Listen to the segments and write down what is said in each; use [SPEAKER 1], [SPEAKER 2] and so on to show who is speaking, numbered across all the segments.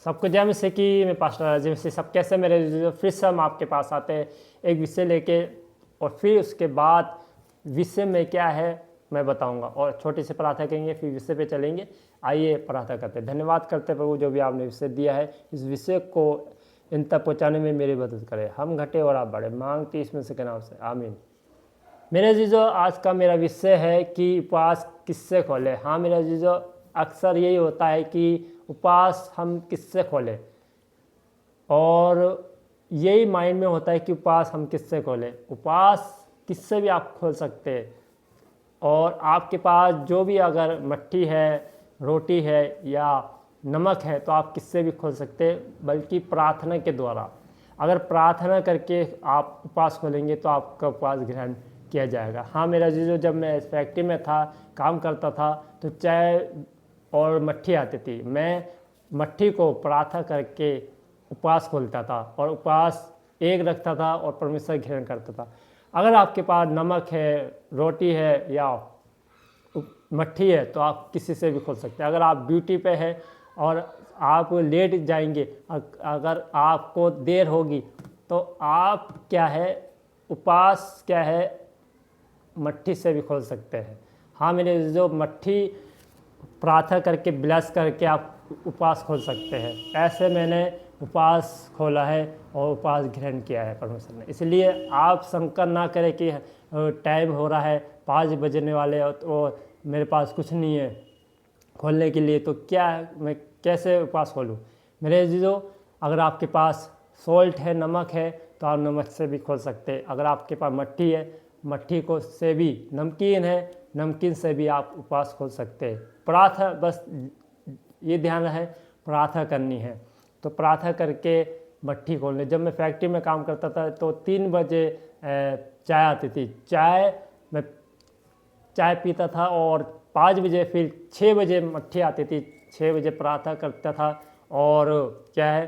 [SPEAKER 1] सबको जय मसीह की। मैं पास्टर राजीव मसीह। सब कैसे मेरे जो फिर से हम आपके पास आते हैं एक विषय लेके, और फिर उसके बाद विषय में क्या है मैं बताऊंगा और छोटी सी प्रार्थना करेंगे, फिर विषय पे चलेंगे। आइए प्रार्थना करते हैं। धन्यवाद करते हैं प्रभु, जो भी आपने विषय दिया है इस विषय को इन तक पहुँचाने में मेरी मदद करें। हम घटे और आप बढ़े, मांगते इसमें से के नाम से, आमीन। मेरे जीजो, आज का मेरा विषय है कि उपवास किससे खोले। हाँ मेरे जीजो, अक्सर यही होता है कि उपवास हम किससे खोलें, और यही माइंड में होता है कि उपवास हम किससे खोलें। उपवास किससे भी आप खोल सकते हैं, और आपके पास जो भी अगर मट्ठी है, रोटी है या नमक है तो आप किससे भी खोल सकते हैं, बल्कि प्रार्थना के द्वारा। अगर प्रार्थना करके आप उपवास खोलेंगे तो आपका उपवास ग्रहण किया जाएगा। हाँ मेरा जीजो, जब मैं फैक्ट्री में था, काम करता था, तो चाय और मट्ठी आती थी। मैं मट्ठी को प्रार्थना करके उपवास खोलता था और उपवास एक रखता था और परमेश्वर ग्रहण करता था। अगर आपके पास नमक है, रोटी है या मट्ठी है तो आप किसी से भी खोल सकते हैं। अगर आप ड्यूटी पे है और आप लेट जाएंगे, अगर आपको देर होगी, तो आप क्या है, उपवास क्या है, मट्ठी से भी खोल सकते हैं। हाँ मेरे जो मट्ठी प्रार्थना करके ब्लेस करके आप उपवास खोल सकते हैं। ऐसे मैंने उपवास खोला है और उपवास ग्रहण किया है परमेश्वर ने। इसलिए आप शंका ना करें कि टाइम हो रहा है, 5 बजने वाले और मेरे पास कुछ नहीं है खोलने के लिए, तो क्या मैं कैसे उपवास खोलूँ। मेरे जीजो, अगर आपके पास सॉल्ट है, नमक है, तो आप नमक से भी खोल सकते हैं। अगर आपके पास मट्ठी है, मट्ठी को से भी, नमकीन है, नमकीन से भी आप उपवास खोल सकते हैं। प्रार्थना, बस ये ध्यान रहे प्रार्थना करनी है, तो प्रार्थना करके मट्ठी खोलने। जब मैं फैक्ट्री में काम करता था तो 3 बजे चाय आती थी, मैं चाय पीता था, और 5 बजे फिर 6 बजे मट्ठी आती थी, 6 बजे प्रार्थना करता था, और क्या है,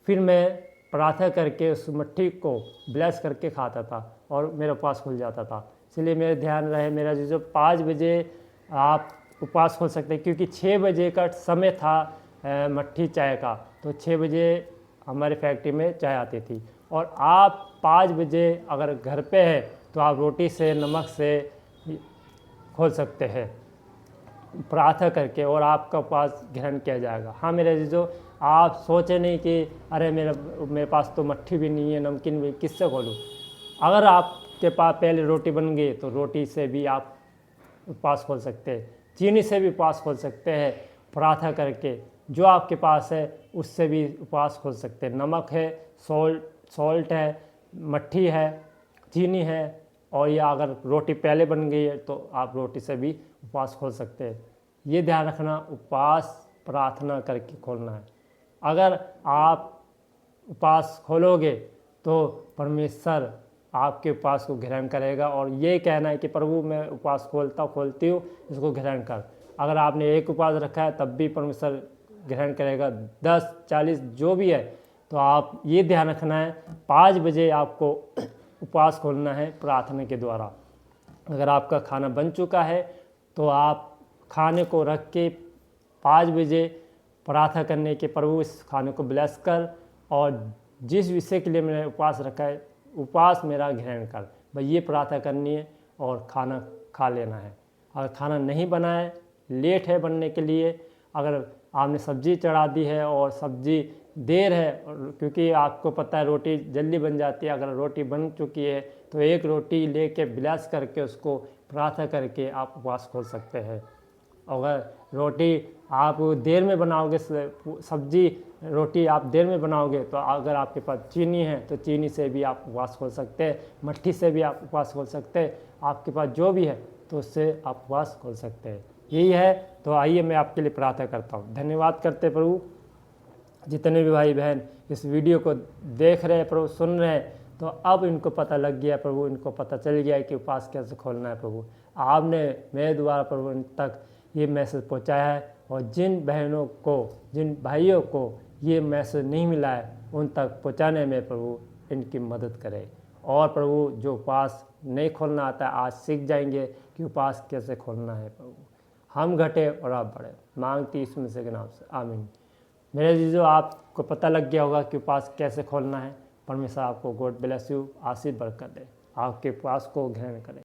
[SPEAKER 1] फिर मैं प्रार्थना करके उस मट्ठी को ब्लेस करके खाता था और मेरा उपवास खुल जाता था। इसलिए मेरे ध्यान रहे मेरा जो 5 बजे आप उपवास खोल सकते हैं, क्योंकि 6 बजे का समय था मट्ठी चाय का, तो 6 बजे हमारे फैक्ट्री में चाय आती थी। और आप 5 बजे अगर घर पे है तो आप रोटी से, नमक से खोल सकते हैं प्रार्थना करके, और आपका उपवास ग्रहण किया जाएगा। हाँ मेरे जीजो, आप सोचे नहीं कि अरे मेरे पास तो मट्ठी भी नहीं है, नमकीन भी, किससे खोलूँ। अगर आपके पास पहले रोटी बन गई तो रोटी से भी आप उपवास खोल सकते हैं, चीनी से भी उपवास खोल सकते हैं प्रार्थना करके। जो आपके पास है उससे भी उपवास खोल सकते हैं। नमक है, सॉल्ट है, मट्ठी है, चीनी है, और या अगर रोटी पहले बन गई है तो आप रोटी से भी उपवास खोल सकते हैं। ये ध्यान रखना, उपवास प्रार्थना करके खोलना है। अगर आप उपवास खोलोगे तो परमेश्वर आपके उपवास को ग्रहण करेगा, और ये कहना है कि प्रभु मैं उपवास खोलती हूँ, इसको ग्रहण कर। अगर आपने एक उपवास रखा है तब भी परमेश्वर ग्रहण करेगा, 10, 40 जो भी है। तो आप ये ध्यान रखना है, 5 बजे आपको उपवास खोलना है प्रार्थना के द्वारा। अगर आपका खाना बन चुका है तो आप खाने को रख के 5 बजे प्रार्थना करने के, प्रभु इस खाने को ब्लेस कर, और जिस विषय के लिए मैंने उपवास रखा है उपवास मेरा ग्रहण कर, भाई ये प्रार्थना करनी है और खाना खा लेना है। अगर खाना नहीं बना है, लेट है बनने के लिए, अगर आपने सब्जी चढ़ा दी है और सब्जी देर है, क्योंकि आपको पता है रोटी जल्दी बन जाती है, अगर रोटी बन चुकी है तो एक रोटी लेके ब्लेस करके उसको प्रार्थना करके आप उपवास खोल सकते हैं। अगर रोटी आप देर में बनाओगे, सब्जी रोटी आप देर में बनाओगे, तो अगर आपके पास चीनी है तो चीनी से भी आप उपवास खोल सकते हैं, मट्ठी से भी आप उपवास खोल सकते हैं। आपके पास जो भी है तो उससे आप उपवास खोल सकते हैं। यही है, तो आइए मैं आपके लिए प्रार्थना करता हूँ। धन्यवाद करते प्रभु, जितने भी भाई बहन इस वीडियो को देख रहे हैं प्रभु, सुन रहे हैं, तो अब इनको पता लग गया प्रभु, इनको पता चल गया है कि उपवास कैसे खोलना है। प्रभु आपने मेरे द्वारा प्रभु इन तक ये मैसेज पहुंचाया है, और जिन बहनों को, जिन भाइयों को ये मैसेज नहीं मिला है उन तक पहुंचाने में प्रभु इनकी मदद करें। और प्रभु जो उपवास नहीं खोलना आता है आज सीख जाएंगे कि उपवास कैसे खोलना है। प्रभु हम घटे और आप बढ़े, मांगती यीशु मसीह के नाम से, आमीन। मेरे जीजो आपको पता लग गया होगा कि उपास कैसे खोलना है। परमेश्वर आपको गॉड ब्लेस यू, आशीष बरकत दे, आपके उपास को ग्रहण करें।